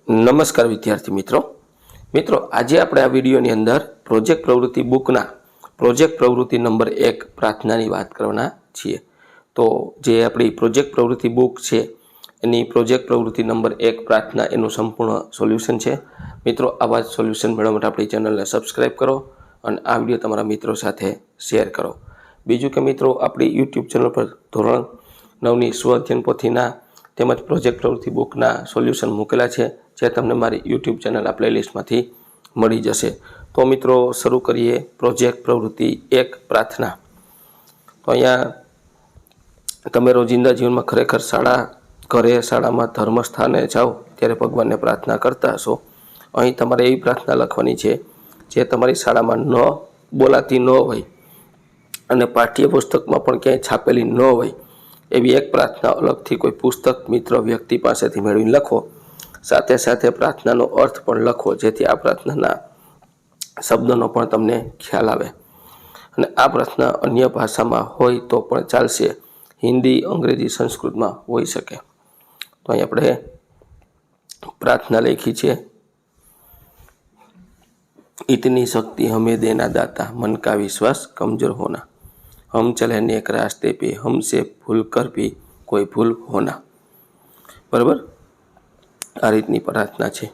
નમસ્કાર વિદ્યાર્થી મિત્રો આજે આપણે આ વિડીયોની અંદર પ્રોજેક્ટ પ્રવૃત્તિ બુકના પ્રોજેક્ટ પ્રવૃત્તિ નંબર 1 પ્રાર્થનાની વાત કરવાના છીએ। તો જે આપણી પ્રોજેક્ટ પ્રવૃત્તિ બુક છે એની પ્રોજેક્ટ પ્રવૃત્તિ નંબર 1 પ્રાર્થના એનું સંપૂર્ણ સોલ્યુશન છે। મિત્રો આવા જ સોલ્યુશન મેળવવા માટે આપણી ચેનલને સબસ્ક્રાઈબ કરો અને આ વિડીયો તમારા મિત્રો સાથે શેર કરો। બીજું કે મિત્રો આપણી યુટ્યુબ ચેનલ પર ધોરણ 9ની સ્વ અધ્યયન પોથીના તેમજ પ્રોજેક્ટ પ્રવૃત્તિ બુકના સોલ્યુશન મૂકેલા છે જે તમને મારી યુટ્યુબ ચેનલ આ પ્લેલિસ્ટમાંથી મળી જશે। તો મિત્રો શરૂ કરીએ પ્રોજેક્ટ પ્રવૃત્તિ 1 પ્રાર્થના। તો અહીંયા તમે રોજિંદા જીવનમાં ખરેખર શાળામાં ધર્મસ્થાને જાઓ ત્યારે ભગવાનને પ્રાર્થના કરતા હશો। અહીં તમારે એવી પ્રાર્થના લખવાની છે જે તમારી શાળામાં ન બોલાતી ન હોય અને પાઠ્યપુસ્તકમાં પણ ક્યાંય છાપેલી ન હોય એવી એક પ્રાર્થના અલગથી કોઈ પુસ્તક મિત્ર વ્યક્તિ પાસેથી મેળવીને લખો। સાથે સાથે પ્રાર્થનાનો અર્થ પણ લખો જેથી આ પ્રાર્થનાના શબ્દોનો પણ તમને ખ્યાલ આવે। અને આ પ્રાર્થના અન્ય ભાષામાં હોય તો પણ ચાલશે, હિન્દી, અંગ્રેજી, સંસ્કૃતમાં હોઈ શકે। તો અહીં આપણે પ્રાર્થના લખી છે, इतनी शक्ति हमें देना दाता, मन का विश्वास कमजोर होना, हम चले नेक रास्ते पे, हमसे भूल कर भी कोई भूल होना। बराबर, आ रीतनी प्रार्थना है।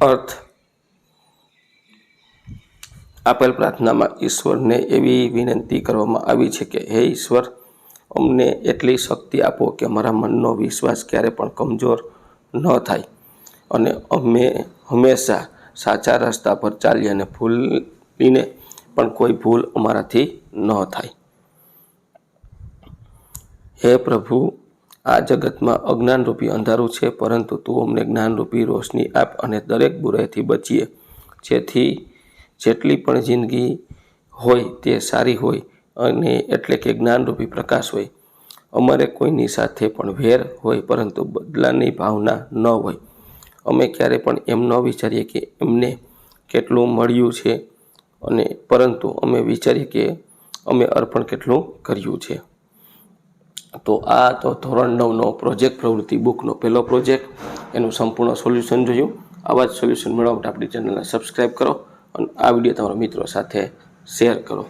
अर्थ, આપેલ પ્રાર્થનામાં ઈશ્વરને એવી વિનંતી કરવામાં આવી છે કે હે ઈશ્વર, અમને એટલી શક્તિ આપો કે અમારા મનનો વિશ્વાસ ક્યારે પણ કમજોર ન થાય અને અમે હંમેશા સાચા રસ્તા પર ચાલીએ અને ભૂલીને પણ કોઈ ભૂલ અમારાથી ન થાય। હે પ્રભુ, આ જગતમાં અજ્ઞાનરૂપી અંધારું છે, પરંતુ તું અમને જ્ઞાનરૂપી રોશની આપ અને દરેક બુરાઈથી બચીએ, જેથી જેટલી પણ જિંદગી હોય તે સારી હોય અને એટલે કે જ્ઞાનરૂપી પ્રકાશ હોય। અમારે કોઈની સાથે પણ વેર હોય પરંતુ બદલાની ભાવના ન હોય। અમે ક્યારે પણ એમ ન વિચારીએ કે એમને કેટલું મળ્યું છે અને પરંતુ અમે વિચારીએ કે અમે અર્પણ કેટલું કર્યું છે। તો આ તો ધોરણ 9નો પ્રોજેક્ટ પ્રવૃત્તિ બુકનો પહેલો પ્રોજેક્ટ, એનું સંપૂર્ણ સોલ્યુશન જોયું। આવા જ સોલ્યુશન મેળવવા માટે આપણી ચેનલને સબસ્ક્રાઈબ કરો અને આ વિડીયો તમારા મિત્રો સાથે શેર કરો।